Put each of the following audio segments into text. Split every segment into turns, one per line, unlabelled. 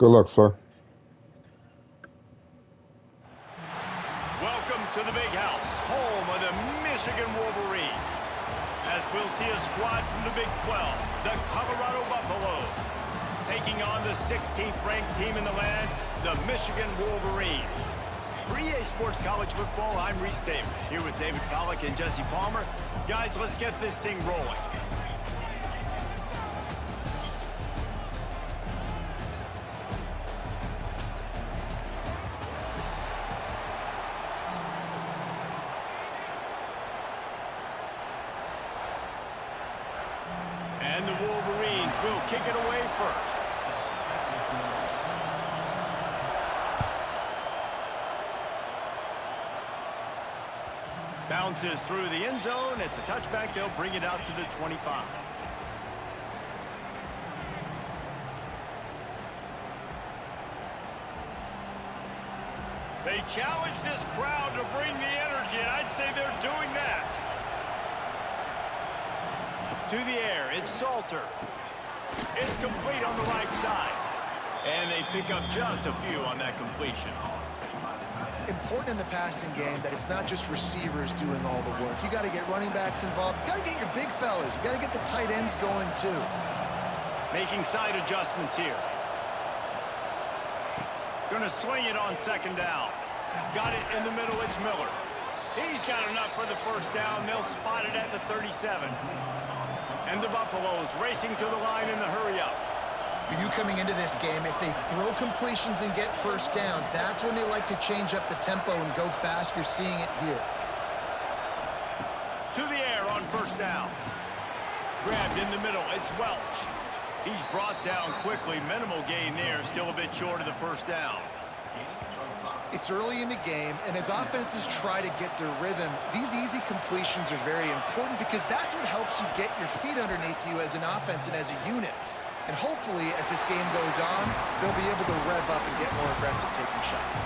Good luck, sir.
Welcome to the Big House, home of the Michigan Wolverines. As we'll see a squad from the Big 12, the Colorado Buffaloes, taking on the 16th ranked team in the land, the Michigan Wolverines. For EA Sports College Football, I'm Reese Davis, here with David Pollack and Jesse Palmer. Guys, let's get this thing rolling. And the Wolverines will kick it away first. Bounces through the end zone. It's a touchback. They'll bring it out to the 25. They challenge this crowd to bring the energy, and I'd say they're doing that. To the air, it's Salter. It's complete on the right side. And they pick up just a few on that completion.
Important in the passing game that it's not just receivers doing all the work. You got to get running backs involved. You got to get your big fellas. You got to get the tight ends going too.
Making side adjustments here. Going to swing it on second down. Got it in the middle. It's Miller. He's got enough for the first down. They'll spot it at the 37. And the Buffaloes racing to the line in the hurry-up.
You coming into this game, if they throw completions and get first downs, that's when they like to change up the tempo and go fast. You're seeing it here.
To the air on first down. Grabbed in the middle. It's Welch. He's brought down quickly. Minimal gain there. Still a bit short of the first down.
It's early in the game, and as offenses try to get their rhythm, these easy completions are very important because that's what helps you get your feet underneath you as an offense and as a unit. And hopefully, as this game goes on, they'll be able to rev up and get more aggressive taking shots.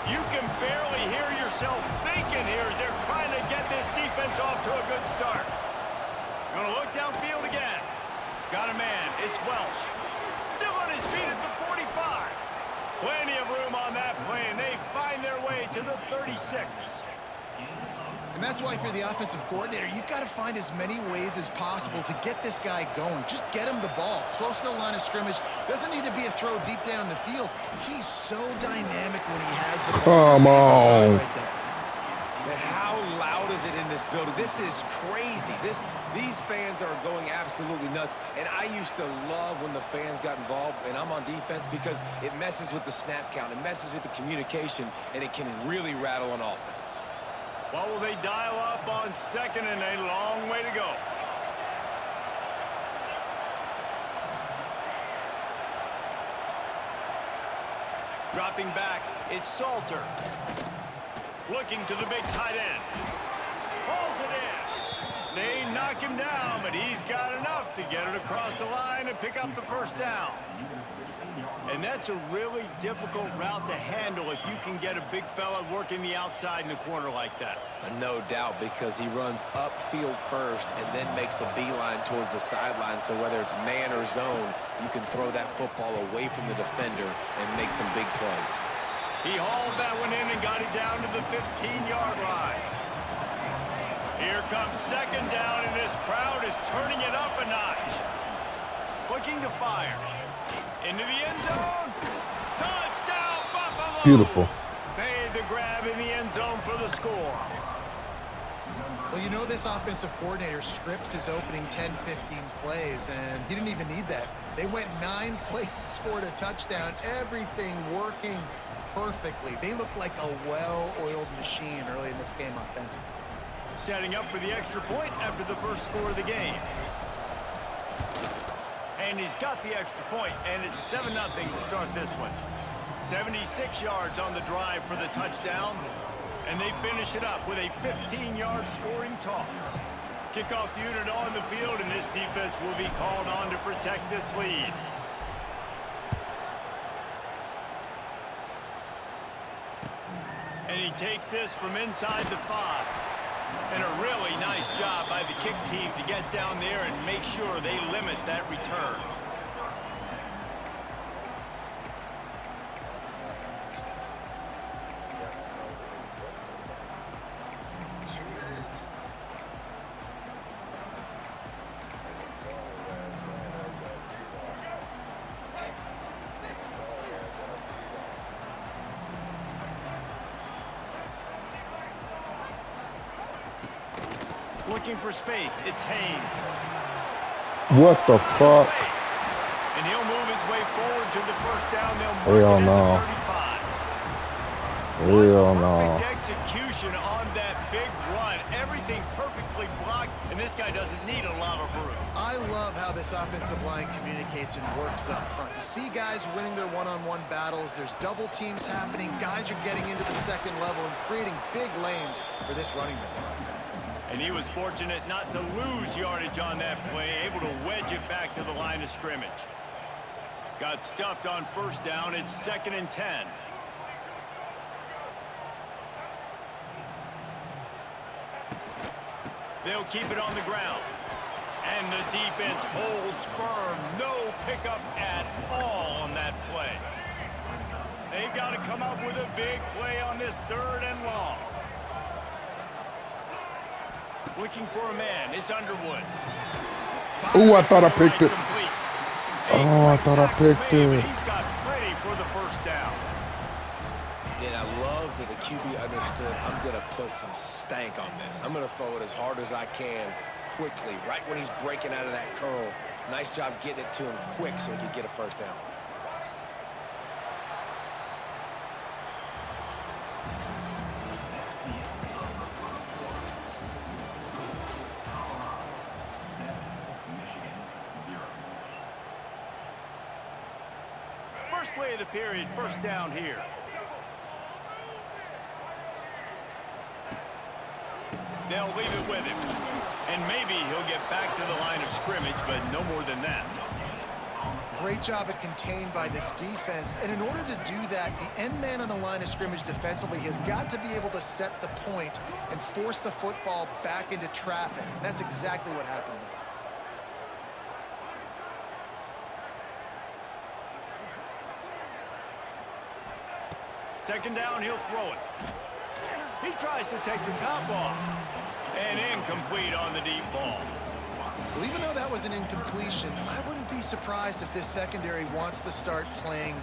You can barely hear yourself thinking here as they're trying to get this defense off to a good start. Going to look downfield again. Got a man. It's Welch. Still on his feet at the 45. Plenty of room on that play, and they find their way to the 36.
And that's why for the offensive coordinator, you've got to find as many ways as possible to get this guy going. Just get him the ball close to the line of scrimmage. Doesn't need to be a throw deep down the field. He's so dynamic when he has the ball.
Come on.
Right there.
But how loud is it in this building? This is crazy. These fans are going absolutely nuts. And I used to love when the fans got involved, and I'm on defense, because it messes with the snap count. It messes with the communication, and it can really rattle an offense.
What will they dial up on second and a long way to go? Dropping back, it's Salter. Looking to the big tight end. Pulls it in. They knock him down, but he's got enough to get it across the line and pick up the first down. And that's a really difficult route to handle if you can get a big fella working the outside in the corner like that.
No doubt, because he runs upfield first and then makes a beeline towards the sideline. So whether it's man or zone, you can throw that football away from the defender and make some big plays.
He hauled that one in and got it down to the 15-yard line. Here comes second down, and this crowd is turning it up a notch. Looking to fire. Into the end zone. Touchdown, Buffalo!
Beautiful.
Made the grab in the end zone for the score.
Well, you know this offensive coordinator scripts his opening 10, 15 plays, and he didn't even need that. They went 9 plays and scored a touchdown. Everything working perfectly. They look like a well-oiled machine early in this game offensively.
Setting up for the extra point after the first score of the game. And he's got the extra point, and it's 7-0 to start this one. 76 yards on the drive for the touchdown, and they finish it up with a 15-yard scoring toss. Kickoff unit on the field, and this defense will be called on to protect this lead. And he takes this from inside the 5. And a really nice job by the kick team to get down there and make sure they limit that return. Looking for space, it's Haynes.
What the fuck?
Space. And he'll move his way forward to the first down. They'll mark
Hell
it
no.
at the 35.
Hell no.
Perfect execution on that big run. Everything perfectly blocked, and this guy doesn't need a lot of room.
I love how this offensive line communicates and works up front. You see guys winning their one-on-one battles. There's double teams happening. Guys are getting into the second level and creating big lanes for this running back.
And he was fortunate not to lose yardage on that play, able to wedge it back to the line of scrimmage. Got stuffed on first down. It's 2nd and 10. They'll keep it on the ground. And the defense holds firm. No pickup at all on that play. They've got to come up with a big play on this 3rd and long. Looking for a man. It's Underwood.
Ooh, I thought I picked it.
Complete.
Oh, I thought I picked it.
He's got plenty for the first down.
And I love that the QB understood, I'm going to put some stank on this. I'm going to throw it as hard as I can quickly, right when he's breaking out of that curl. Nice job getting it to him quick so he could get a first down.
First play of the period, first down here. They'll leave it with him. And maybe he'll get back to the line of scrimmage, but no more than that.
Great job at contained by this defense. And in order to do that, the end man on the line of scrimmage defensively has got to be able to set the point and force the football back into traffic. And that's exactly what happened.
Second down, he'll throw it. He tries to take the top off. And incomplete on the deep ball.
Well, even though that was an incompletion, I wouldn't be surprised if this secondary wants to start playing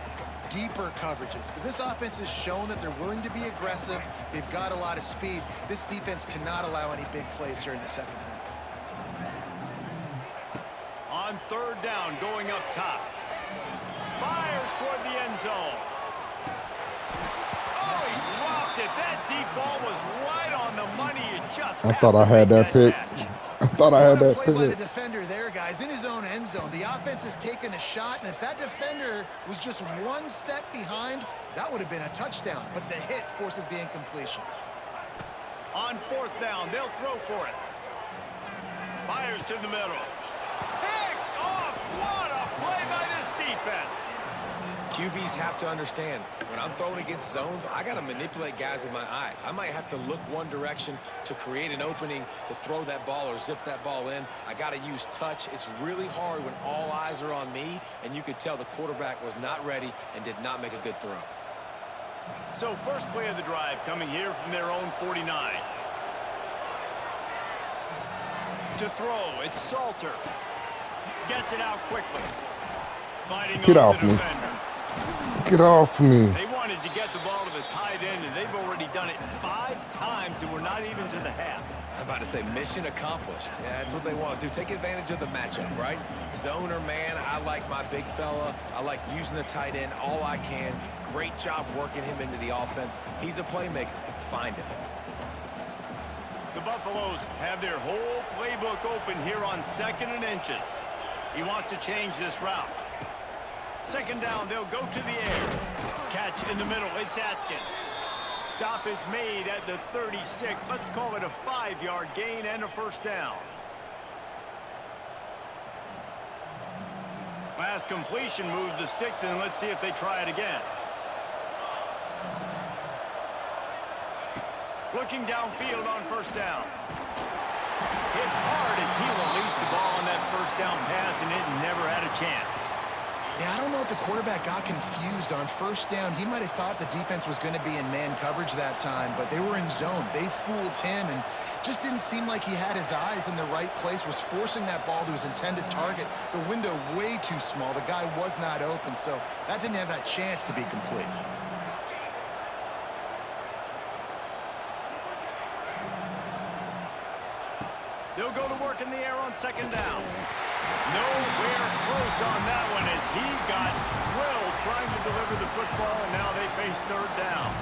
deeper coverages, because this offense has shown that they're willing to be aggressive. They've got a lot of speed. This defense cannot allow any big plays here in the second half.
On 3rd down, going up top. Fires toward the end zone. Oh, he dropped it. That deep ball was right on the money. You just
I thought I had that pick. I thought I had that
Play by the
pick.
defender there, guys, in his own end zone. The offense has taken a shot, and if that defender was just one step behind, that would have been a touchdown. But the hit forces the incompletion.
On 4th down, they'll throw for it. Fires to the middle. Picked off. What a play by this defense.
QBs have to understand, when I'm throwing against zones, I got to manipulate guys with my eyes. I might have to look one direction to create an opening to throw that ball or zip that ball in. I got to use touch. It's really hard when all eyes are on me, and you could tell the quarterback was not ready and did not make a good throw.
So first play of the drive coming here from their own 49. To throw, it's Salter. Gets it out quickly. Fighting
Get
over
off
the
me.
defender.
Get off me.
They wanted to get the ball to the tight end, and they've already done it 5 times, and we're not even to the half.
I'm about to say mission accomplished. Yeah, that's what they want to do. Take advantage of the matchup, right? Zone or man, I like my big fella. I like using the tight end all I can. Great job working him into the offense. He's a playmaker. Find him.
The Buffaloes have their whole playbook open here on 2nd and inches. He wants to change this route. Second down, they'll go to the air. Catch in the middle, it's Atkins. Stop is made at the 36. Let's call it a 5-yard gain and a first down. Last completion moved the sticks, and let's see if they try it again. Looking downfield on first down. Hit hard as he released the ball on that first down pass, and it never had a chance.
Yeah, I don't know if the quarterback got confused on first down. He might have thought the defense was going to be in man coverage that time, but they were in zone. They fooled him and just didn't seem like he had his eyes in the right place, was forcing that ball to his intended target. The window way too small. The guy was not open, so that didn't have that chance to be complete.
They'll go to work in the air on second down. Nowhere close on that one as he got drilled trying to deliver the football, and now they face third down.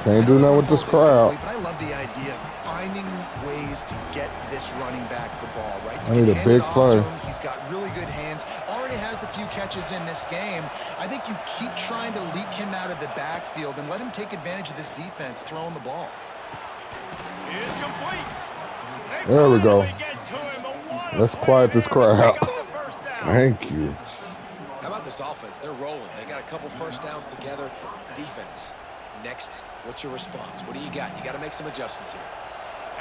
Can't do nothing with this crowd.
But I love the idea of finding ways to get this running back the ball, right?
I need a big play.
He's got really good hands. Already has a few catches in this game. I think you keep trying to leak him out of the backfield and let him take advantage of this defense throwing the ball.
It's complete.
There we go. Let's quiet this crowd. Thank you.
How about this offense? They're rolling. They got a couple first downs together. Defense. Next, what's your response? What do you got? You got to make some adjustments here.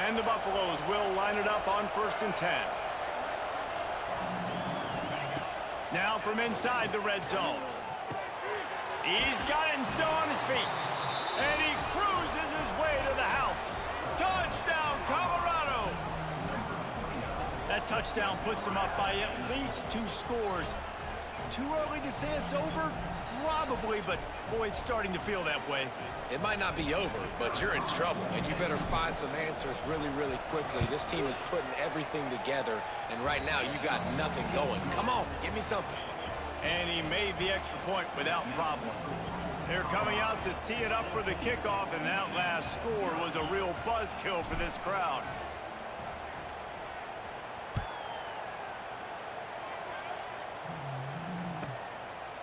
And the Buffaloes will line it up on 1st and 10. Now from inside the red zone. He's got it and still on his feet. And he cruises his way to the house. Touchdown, Colorado! That touchdown puts them up by at least 2 scores. Too early to say it's over? Probably, but boy, it's starting to feel that way.
It might not be over, but you're in trouble, and you better find some answers really, really quickly. This team is putting everything together, and right now you got nothing going. Come on, give me something.
And he made the extra point without problem. They're coming out to tee it up for the kickoff, and that last score was a real buzzkill for this crowd.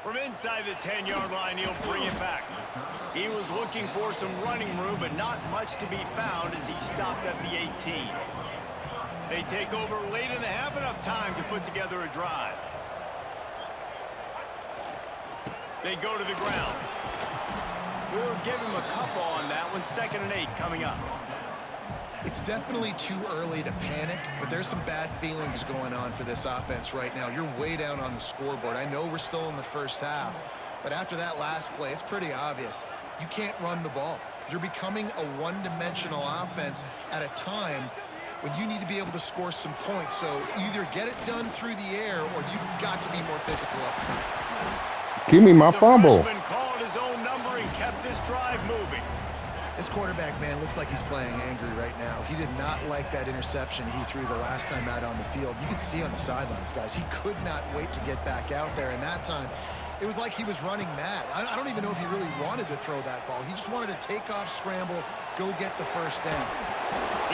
From inside the 10-yard line, he'll bring it back. He was looking for some running room, but not much to be found as he stopped at the 18. They take over late in the half, enough time to put together a drive. They go to the ground. We'll give him a couple on that one. 2nd and 8 coming up.
It's definitely too early to panic, but there's some bad feelings going on for this offense right now. You're way down on the scoreboard. I know we're still in the first half, but after that last play, it's pretty obvious. You can't run the ball. You're becoming a one-dimensional offense at a time when you need to be able to score some points. So either get it done through the air or you've got to be more physical up front.
Give me my fumble.
The freshman called his own number and kept this drive moving.
This quarterback, man, looks like he's playing angry right now. He did not like that interception he threw the last time out on the field. You can see on the sidelines, guys, he could not wait to get back out there. And that time, it was like he was running mad. I don't even know if he really wanted to throw that ball. He just wanted to take off, scramble, go get the first down.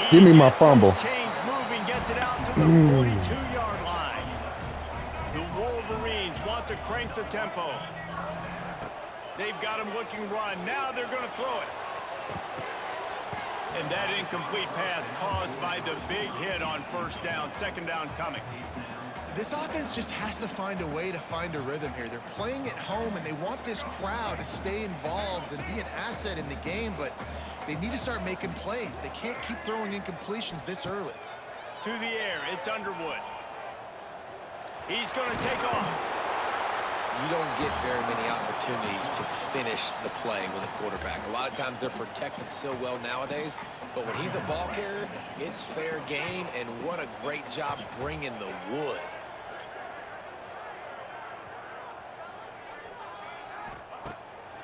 Give me my fumble.
Chains moving, gets it out to the 42-yard line. The Wolverines want to crank the tempo. They've got him looking run. Now they're going to throw it. And that incomplete pass caused by the big hit on first down. 2nd down coming.
This offense just has to find a way to find a rhythm here. They're playing at home, and they want this crowd to stay involved and be an asset in the game, but they need to start making plays. They can't keep throwing incompletions this early.
To the air, it's Underwood. He's going to take off.
You don't get very many opportunities to finish the play with a quarterback. A lot of times they're protected so well nowadays, but when he's a ball carrier, it's fair game, and what a great job bringing the wood.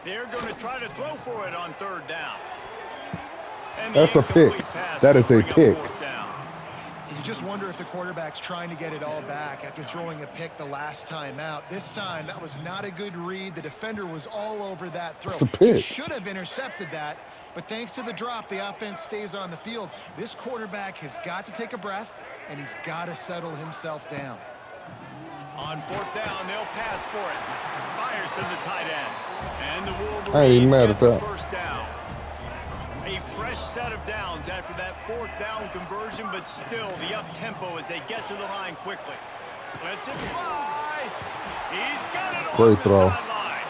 They're going to try to throw for it on 3rd down. And
That's a pick. That is a pick.
You just wonder if the quarterback's trying to get it all back after throwing a pick the last time out. This time, that was not a good read. The defender was all over that throw.
It's a pick.
He should have intercepted that, but thanks to the drop, the offense stays on the field. This quarterback has got to take a breath, and he's got to settle himself down.
On 4th down, they'll pass for it. Fires to the tight end. And the Wolverines
I ain't mad
get
at
the
that.
first down. A fresh set of downs after that 4th down conversion, but still the up-tempo as they get to the line quickly. Lets it fly. He's got it on
Great
the
throw.
sideline.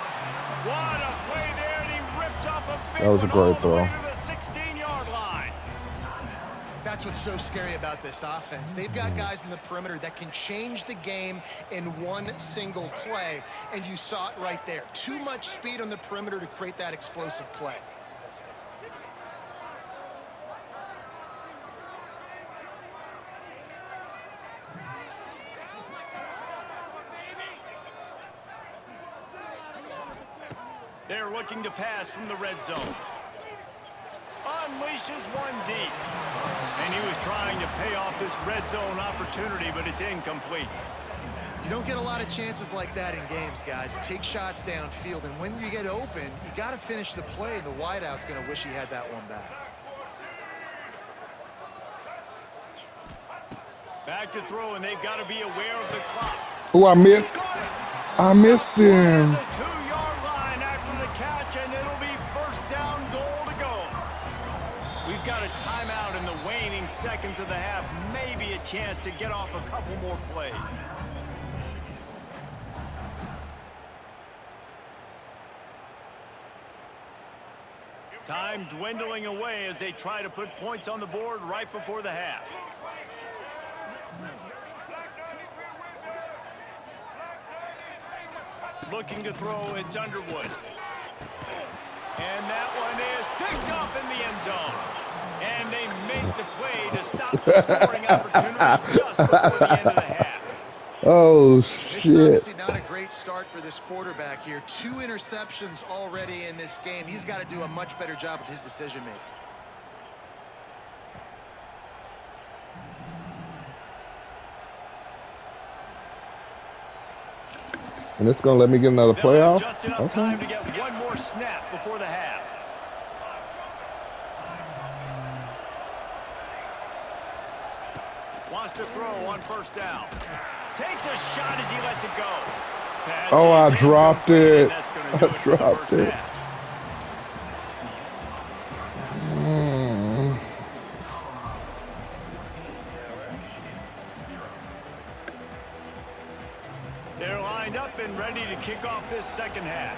What a play there, and he rips off a big
That was a
one all
great
the way
throw.
to the 16-yard line.
what's so scary about this offense. They've got guys in the perimeter that can change the game in one single play, and you saw it right there. Too much speed on the perimeter to create that explosive play.
They're looking to pass from the red zone. Unleashes one deep. And he was trying to pay off this red zone opportunity, but it's incomplete.
You don't get a lot of chances like that in games, guys. Take shots downfield, and when you get open, you got to finish the play, and the wideout's going to wish he had that one back.
Back to throw, and they've got to be aware of the clock.
Oh, I missed. I missed him.
The 2-yard line after the catch, and it'll be first down goal to go. We've got a timeout in the waning seconds of the half. Maybe a chance to get off a couple more plays. Time dwindling away as they try to put points on the board right before the half. Looking to throw, it's Underwood. And that one is picked off in the end zone. And they make the play to stop the scoring opportunity just before the end of the half.
Oh,
This is
shit.
obviously not a great start for this quarterback here. 2 interceptions already in this game. He's got to do a much better job with his decision-making.
And it's going to let me get another
They'll have
playoff?
just enough time to get one more snap before the half. Wants to throw on first down. Takes a shot as he lets it go. Pass
Oh, I
is
dropped
incomplete,
it.
and that's gonna do
I
it for the
dropped
first
it.
half. They're lined up and ready to kick off this second half.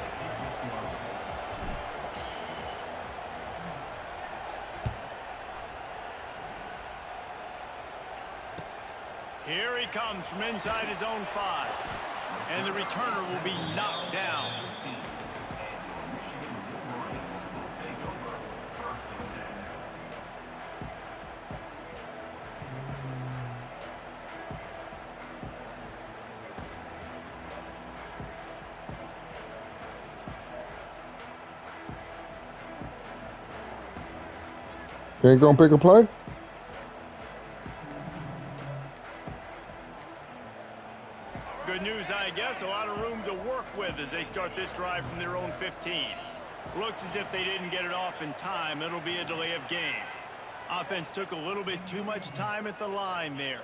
Here he comes from inside his own 5. And the returner will be knocked down.
You ain't going to pick a play?
Good news, I guess. A lot of room to work with as they start this drive from their own 15. Looks as if they didn't get it off in time. It'll be a delay of game. Offense took a little bit too much time at the line there.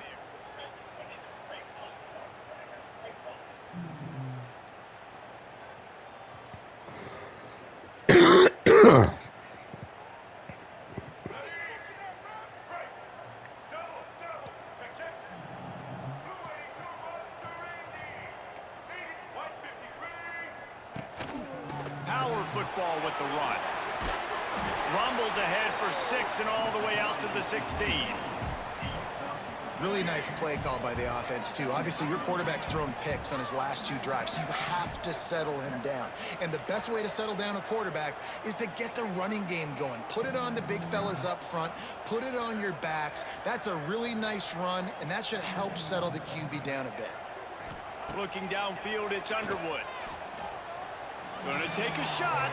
Power football with the run. Rumbles ahead for 6 and all the way out to the 16.
Really nice play call by the offense, too. Obviously, your quarterback's thrown picks on his last 2 drives, so you have to settle him down. And the best way to settle down a quarterback is to get the running game going. Put it on the big fellas up front. Put it on your backs. That's a really nice run, and that should help settle the QB down a bit.
Looking downfield, it's Underwood. Gonna take a shot.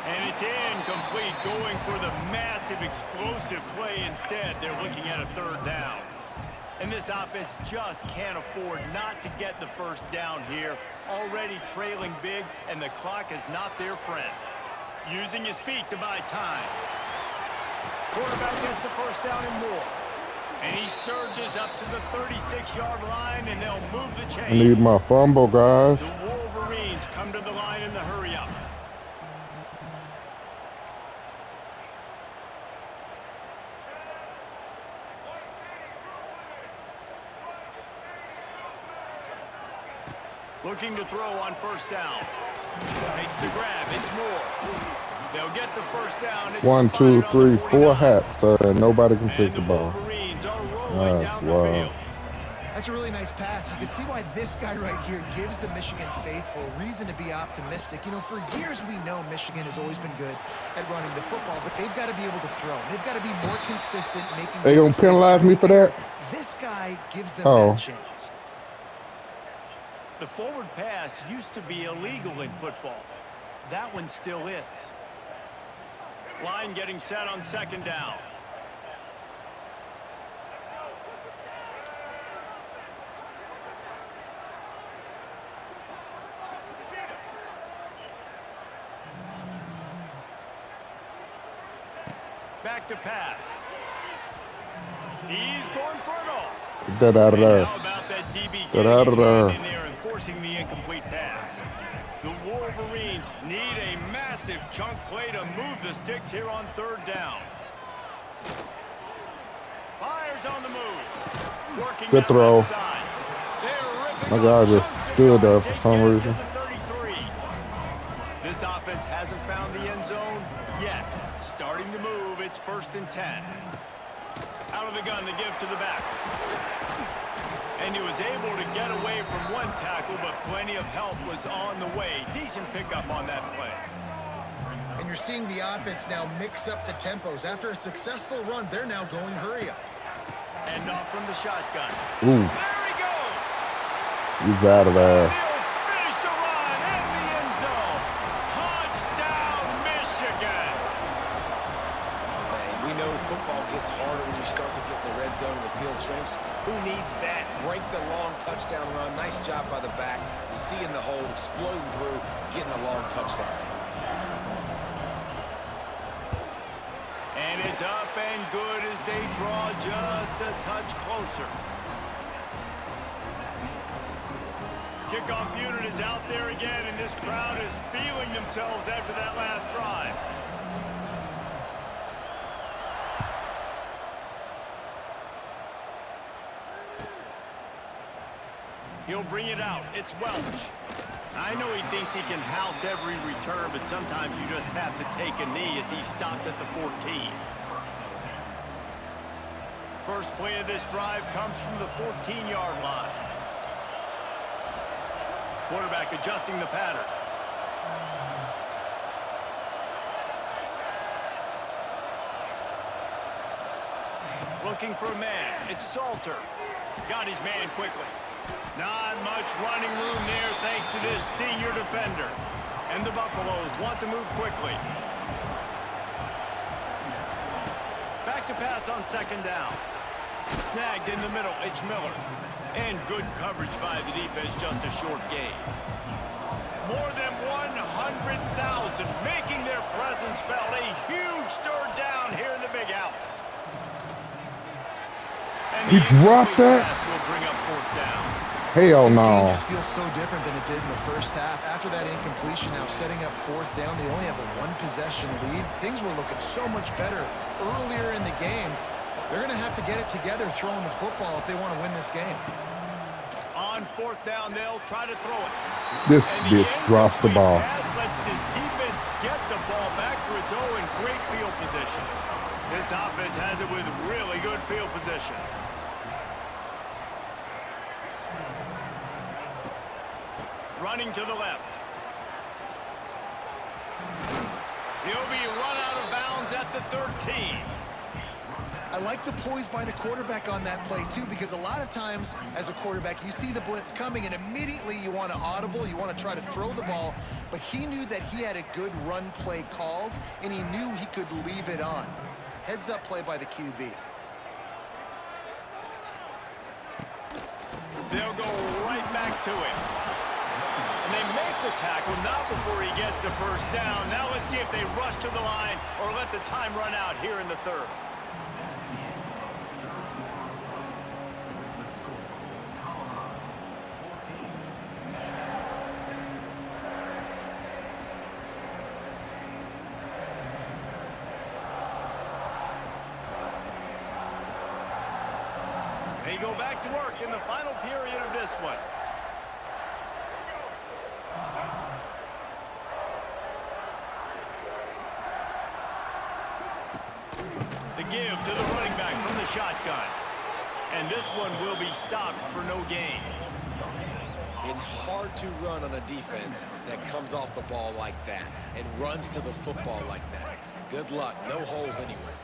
And it's incomplete, going for the massive explosive play instead. They're looking at a 3rd down. And this offense just can't afford not to get the first down here. Already trailing big, and the clock is not their friend. Using his feet to buy time. Quarterback gets the first down and more. And he surges up to the 36-yard line, and they'll move the
I
chain.
need my fumble, guys.
The Wolverines come to the line in the hurry-up. Looking to throw on first down. Makes the grab. It's Moore. They'll get the first down. It's
1, 2,
spotted on
3,
the
4
49.
hats, sir, and nobody can take
And
the
the
ball.
Wolverines are rolling
Nice,
down the
wow.
field.
That's a really nice pass. You can see why this guy right here gives the Michigan faithful reason to be optimistic. You know, for years we know Michigan has always been good at running the football, but they've got to be able to throw. They've got to be more consistent making.
They gonna penalize me for that?
This guy gives them
Oh.
that chance.
The forward pass used to be illegal in football. That one still is. Line getting set on second down. Back to pass. He's going for it all.
Get that out of
And
there.
how about that DB
Get
getting
out of
his hand
there.
in there and forcing the incomplete pass? The Wolverines need a massive chunk play to move the sticks here on third down. Fires on the move. Working
Good
that
throw.
left side. They're ripping
My
off
guy just
chunks of
stood there
yardage.
for
They
some
get it
reason.
to the 33. This offense hasn't found the end zone yet. Starting to move, it's 1st and 10. Out of the gun to give to the back. And he was able to get away from one tackle, but plenty of help was on the way. Decent pickup on that play.
And you're seeing the offense now mix up the tempos. After a successful run, they're now going hurry up.
And off from the shotgun.
Ooh,
There he goes.
he's out of there.
He'll finish the run in the end zone. Touchdown, Michigan.
Man, we know football gets harder when you start to get in the red zone and the field shrinks. Who needs that? Break the long touchdown run. Nice job by the back. Seeing the hole, exploding through, getting a long touchdown.
And it's up and good as they draw just a touch closer. Kickoff unit is out there again, and this crowd is feeling themselves after that last drive. He'll bring it out. It's Welch. I know he thinks he can house every return, but sometimes you just have to take a knee as he stopped at the 14. First play of this drive comes from the 14-yard line. Quarterback adjusting the pattern. Looking for a man. It's Salter. Got his man quickly. Not much running room there thanks to this senior defender. And the Buffaloes want to move quickly. Back to pass on second down. Snagged in the middle, it's Miller. And good coverage by the defense, just a short gain. More than 100,000 making their presence felt. A huge third down here in the big house. And
He dropped that?
pass will bring up fourth down.
Hell
This game
no.
just feels so different than it did in the first half. After that incompletion, now setting up fourth down, they only have a one-possession lead. Things were looking so much better earlier in the game. They're going to have to get it together throwing the football if they want to win this game.
On fourth down, they'll try to throw it.
This
And
bitch drops the ball.
pass lets this defense get the ball back for its own in great field position. This offense has it with really good field position. Running to the left. He'll be run out of bounds at the 13.
I like the poise by the quarterback on that play, too, because a lot of times as a quarterback, you see the blitz coming, and immediately you want to audible, you want to try to throw the ball, but he knew that he had a good run play called, and he knew he could leave it on. Heads-up play by the QB.
They'll go right back to him. And they make the tackle, not before he gets the first down. Now let's see if they rush to the line or let the time run out here in the third. They go back to work in the final period of this one. The give to the running back from the shotgun. And this one will be stopped for no gain.
It's hard to run on a defense that comes off the ball like that and runs to the football like that. Good luck. No holes anywhere.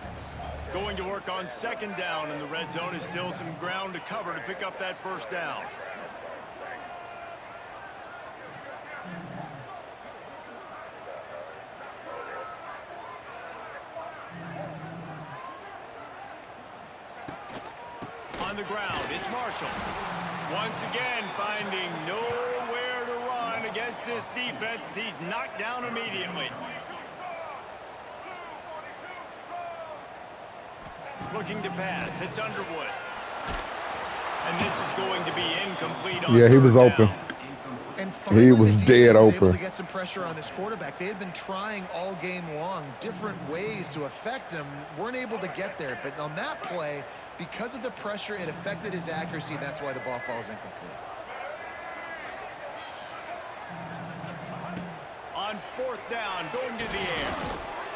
Going to work on second down, and the red zone is still some ground to cover to pick up that first down. On the ground, it's Marshall. Once again, finding nowhere to run against this defense. He's knocked down immediately. Looking to pass. It's Underwood. And this is going to be incomplete on
Yeah, he was
third
open.
down.
And finally,
He was
the
dead
defense is able
open.
to get some pressure on this quarterback. They had been trying all game long, different ways to affect him. Weren't able to get there. But on that play, because of the pressure, it affected his accuracy. And that's why the ball falls incomplete.
On fourth down, going to the air.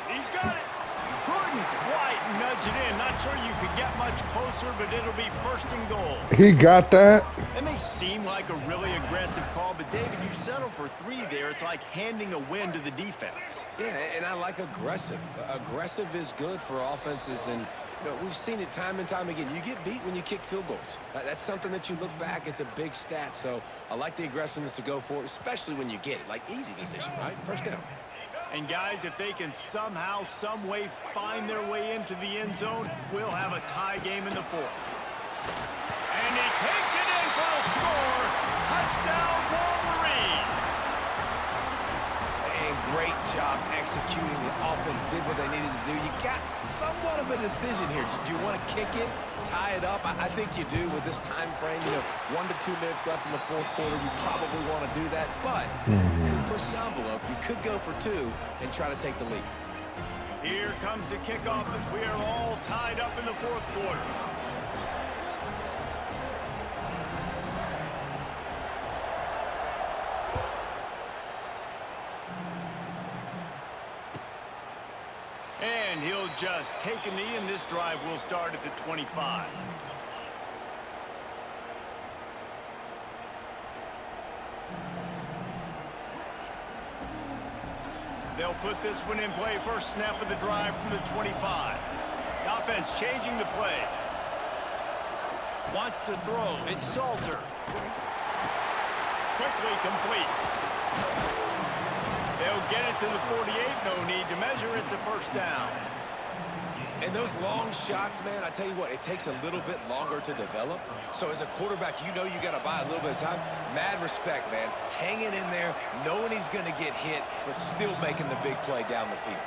He's got it. Couldn't quite nudge it in. Not sure you could get much closer, but it'll be first and goal.
He got that.
It may seem like a really aggressive call, but David, you settle for 3 there. It's like handing a win to the defense.
Yeah, and I like aggressive. Aggressive is good for offenses, and we've seen it time and time again. You get beat when you kick field goals. That's something that you look back, it's a big stat. So I like the aggressiveness to go for it, especially when you get it. Like, easy decision, right? First down.
And guys, if they can somehow, some way find their way into the end zone, we'll have a tie game in the fourth. And he takes it in for a score. Touchdown, Wolverines.
And great job executing. The offense did what they needed to do. You got somewhat of a decision here. Do you want to kick it, tie it up? I think you do with this time frame. 1 to 2 minutes left in the fourth quarter. You probably want to do that, but you could push the envelope. You could go for 2 and try to take the lead.
Here comes the kickoff as we are all tied up in the fourth quarter. And he'll just take a knee, and this drive will start at the 25. They'll put this one in play. First snap of the drive from the 25. The offense changing the play. Wants to throw. It's Salter. Quickly complete. They'll get it to the 48. No need to measure. It's a first down.
And those long shots, man, I tell you what, it takes a little bit longer to develop. So as a quarterback, you got to buy a little bit of time. Mad respect, man. Hanging in there, knowing he's going to get hit, but still making the big play down the field.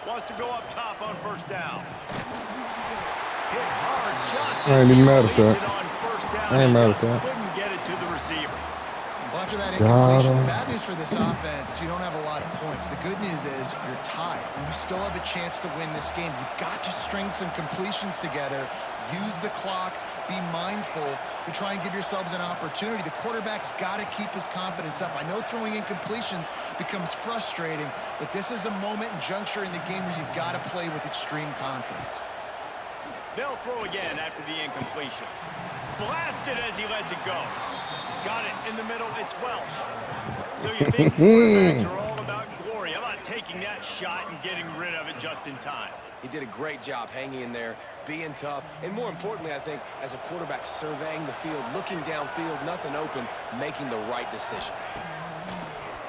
Wants to go up top on first down. Hit hard just
I
as
ain't
he
mad at
released
that.
it on first down.
I ain't
He
mad at
just
that.
couldn't get it to the receiver.
Well, after that
Got
incompletion,
him.
bad news for this offense, you don't have a lot of points. The good news is you're tied, and you still have a chance to win this game. You've got to string some completions together, use the clock, be mindful to try and give yourselves an opportunity. The quarterback's got to keep his confidence up. I know throwing incompletions becomes frustrating, but this is a moment and juncture in the game where you've got to play with extreme confidence.
They'll throw again after the incompletion. Blasted as he lets it go. Got it in the middle. It's Welsh. So you think quarterbacks are all about glory. How about taking that shot and getting rid of it just in time?
He did a great job hanging in there, being tough, and more importantly, I think, as a quarterback, surveying the field, looking downfield, nothing open, making the right decision.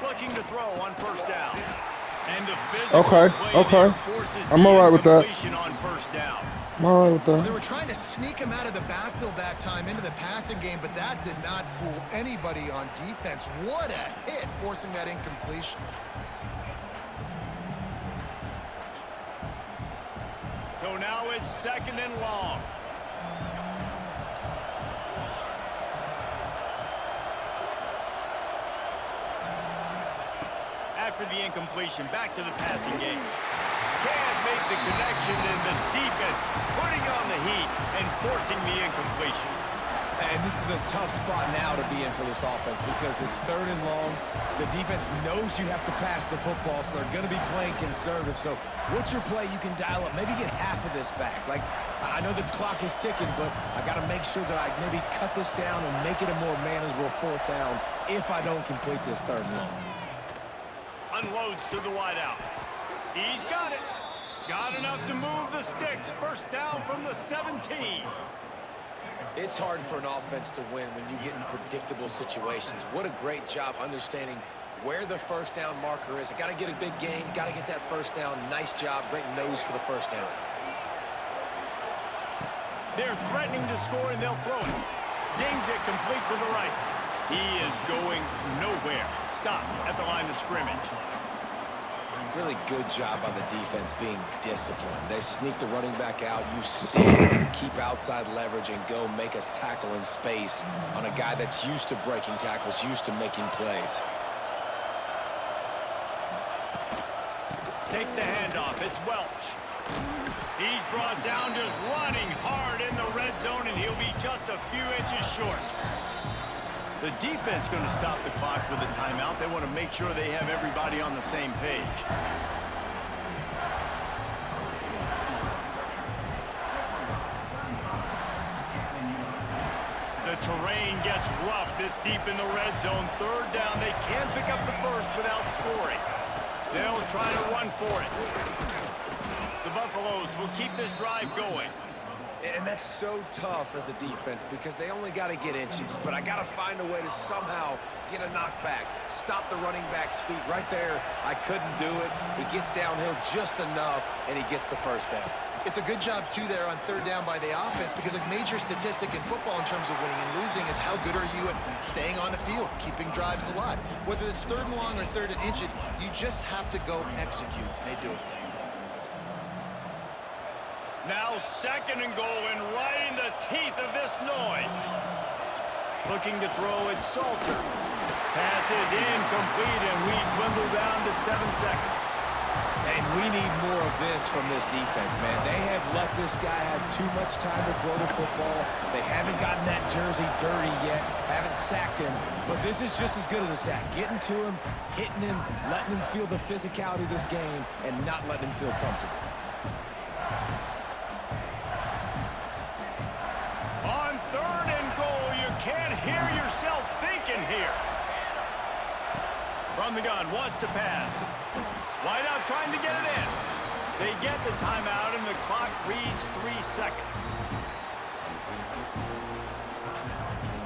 Looking to throw on first down. And the physical
Okay,
play
okay.
there forces
I'm
the
all right with that.
incompletion on first down.
I'm all right with
They
that.
were trying to sneak him out of the backfield that time into the passing game, but that did not fool anybody on defense. What a hit, forcing that incompletion.
So now it's second and long. After the incompletion, back to the passing game. Can't make the connection, and the defense putting on the heat and forcing the incompletion.
And this is a tough spot now to be in for this offense because it's 3rd and long. The defense knows you have to pass the football, so they're going to be playing conservative. So what's your play you can dial up? Maybe get half of this back. Like, I know the clock is ticking, but I got to make sure that I maybe cut this down and make it a more manageable 4th down if I don't complete this 3rd and long.
Unloads to the wideout. He's got it. Got enough to move the sticks. 1st down from the 17.
It's hard for an offense to win when you get in predictable situations. What a great job understanding where the 1st down marker is. I got to get a big gain. Got to get that 1st down. Nice job. Great nose for the 1st down.
They're threatening to score, and they'll throw it. Zings it complete to the right. He is going nowhere. Stop at the line of scrimmage.
Really good job by the defense being disciplined. They sneak the running back out. You see him keep outside leverage and go make us tackle in space on a guy that's used to breaking tackles, used to making plays.
Takes the handoff. It's Welch. He's brought down just running hard in the red zone, and he'll be just a few inches short. The defense going to stop the clock with a timeout. They want to make sure they have everybody on the same page. The terrain gets rough this deep in the red zone. 3rd down. They can't pick up the 1st without scoring. They'll try to run for it. The Buffaloes will keep this drive going.
And that's so tough as a defense because they only got to get inches. But I got to find a way to somehow get a knockback, stop the running back's feet. Right there, I couldn't do it. He gets downhill just enough, and he gets the 1st down.
It's a good job, too, there on 3rd down by the offense because a major statistic in football in terms of winning and losing is how good are you at staying on the field, keeping drives alive. Whether it's 3rd and long or 3rd and inches, you just have to go execute. They do it.
Now 2nd and goal, and right in the teeth of this noise. Looking to throw it, Salter. Pass is incomplete, and we dwindle down to 7 seconds.
And we need more of this from this defense, man. They have let this guy have too much time to throw the football. They haven't gotten that jersey dirty yet, haven't sacked him. But this is just as good as a sack. Getting to him, hitting him, letting him feel the physicality of this game, and not letting him feel comfortable.
On 3rd and goal, you can't hear yourself thinking here. From the gun, wants to pass. Wide out trying to get it in. They get the timeout, and the clock reads 3 seconds.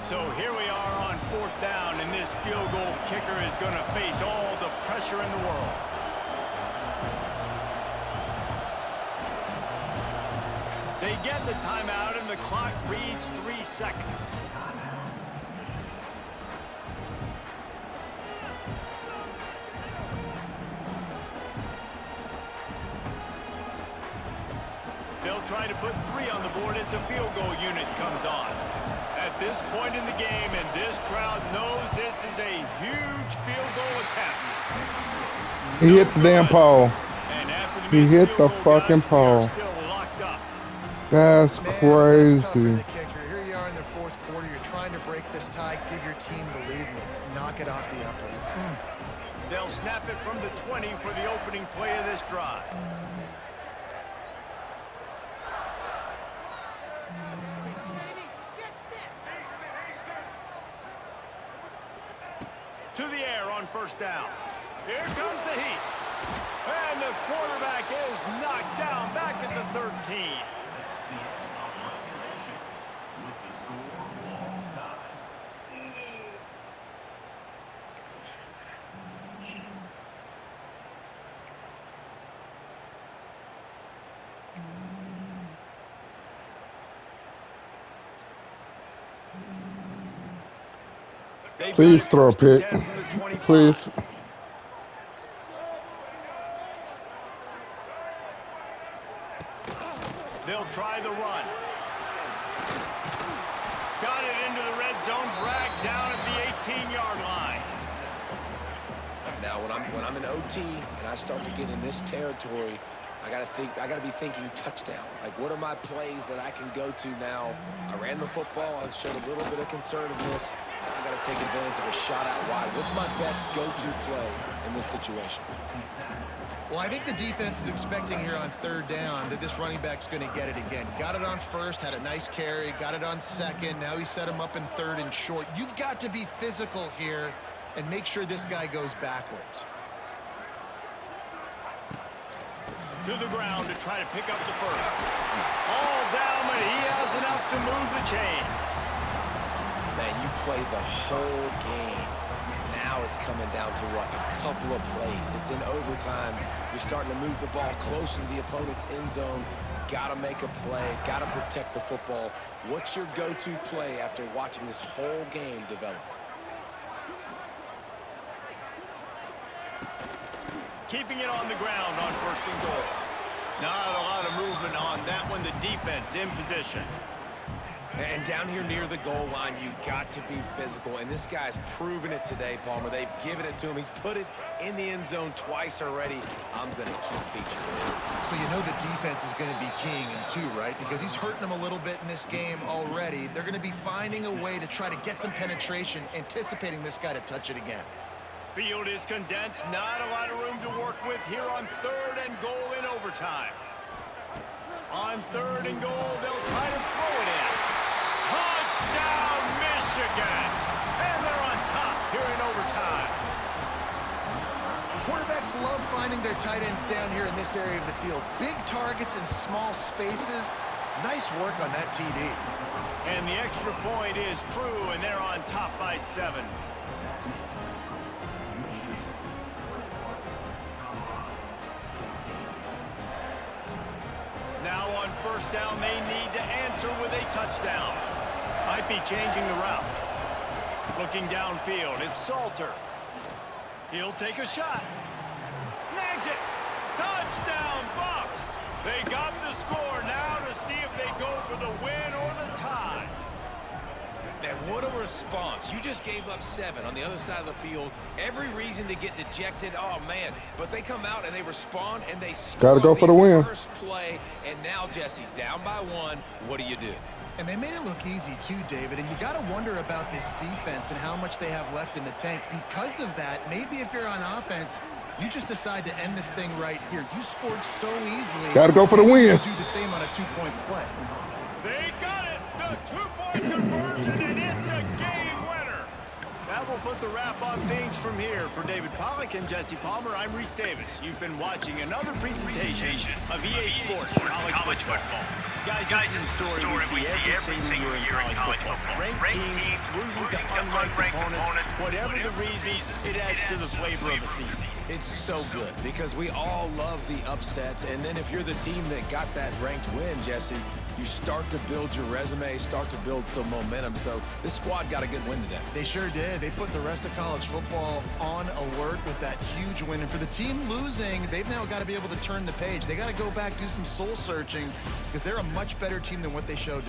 So here we are on 4th down, and this field goal kicker is going to face all the pressure in the world. They get the timeout, and the clock reads 3 seconds. They'll try to put 3 on the board as the field goal unit comes on. At this point in the game, and this crowd knows this is a huge field goal attempt.
He hit the damn pole.
And after the
He
missed
hit
field
the
goal,
fucking
guys, we are
pole.
still locked up.
That's
Man, that's tough for
crazy.
the kicker. Here you are in the 4th quarter. You're trying to break this tie, give your team the lead, and knock it off the upright.
They'll snap it from the 20 for the opening play of this drive. To the air on 1st down. Here comes the heat. And the quarterback is knocked down back at the 13.
Please throw a pick. Please.
They'll try the run. Got it into the red zone, dragged down at the 18-yard line.
Now, when I'm in OT and I start to get in this territory, I gotta be thinking touchdown. Like, what are my plays that I can go to now? I ran the football. I showed a little bit of conservativeness. I gotta take advantage of a shot out wide. What's my best go-to play in this situation?
Well, I think the defense is expecting here on third down that this running back's going to get it again. Got it on first, had a nice carry, got it on second. Now he set him up in third and short. You've got to be physical here and make sure this guy goes backwards.
To the ground to try to pick up the first. All down, but he has enough to move the chains.
Man, you play the whole game. Now it's coming down to what? A couple of plays. It's in overtime. You're starting to move the ball closer to the opponent's end zone. Got to make a play. Got to protect the football. What's your go-to play after watching this whole game develop?
Keeping it on the ground on first and goal. Not a lot of movement on that one. The defense in position.
And down here near the goal line, you got to be physical. And this guy's proven it today, Palmer. They've given it to him. He's put it in the end zone twice already. I'm going to keep featuring him.
So you know the defense is going to be keying him too, right? Because he's hurting them a little bit in this game already. They're going to be finding a way to try to get some penetration, anticipating this guy to touch it again.
Field is condensed. Not a lot of room to work with here on third and goal in overtime. On third and goal, they'll try to throw it in. Touchdown, Michigan! And they're on top here in overtime.
Quarterbacks love finding their tight ends down here in this area of the field. Big targets in small spaces. Nice work on that TD.
And the extra point is true, and they're on top by 7. Now on first down, they need to answer with a touchdown. Might be changing the route. Looking downfield, it's Salter. He'll take a shot. Snags it. Touchdown, Buffs. They got the score now to see if they go for the win or the tie.
Man, what a response. You just gave up 7 on the other side of the field. Every reason to get dejected. Oh, man. But they come out and they respond and they score.
Gotta go for the win.
First play. And now, Jesse, down by 1. What do?
And they made it look easy too, David. And you got to wonder about this defense and how much they have left in the tank. Because of that, maybe if you're on offense, you just decide to end this thing right here. You scored so easily.
Gotta go for the win.
Do the same on a 2-point play.
They got it. The 2-point conversion, and it's a game winner. That will put the wrap on things from here. For David Pollack and Jesse Palmer, I'm Reese Davis. You've been watching another presentation of EA Sports College Football. Guys, this is a story we see every single year in college football. Ranked teams losing to unranked opponents. Whatever the reason, it adds to the flavor of the season.
It's so good because we all love the upsets. And then if you're the team that got that ranked win, Jesse, you start to build your resume, start to build some momentum. So this squad got a good win today.
They sure did. They put the rest of college football on alert with that huge win. And for the team losing, they've now got to be able to turn the page. They got to go back, do some soul searching, because they're a much better team than what they showed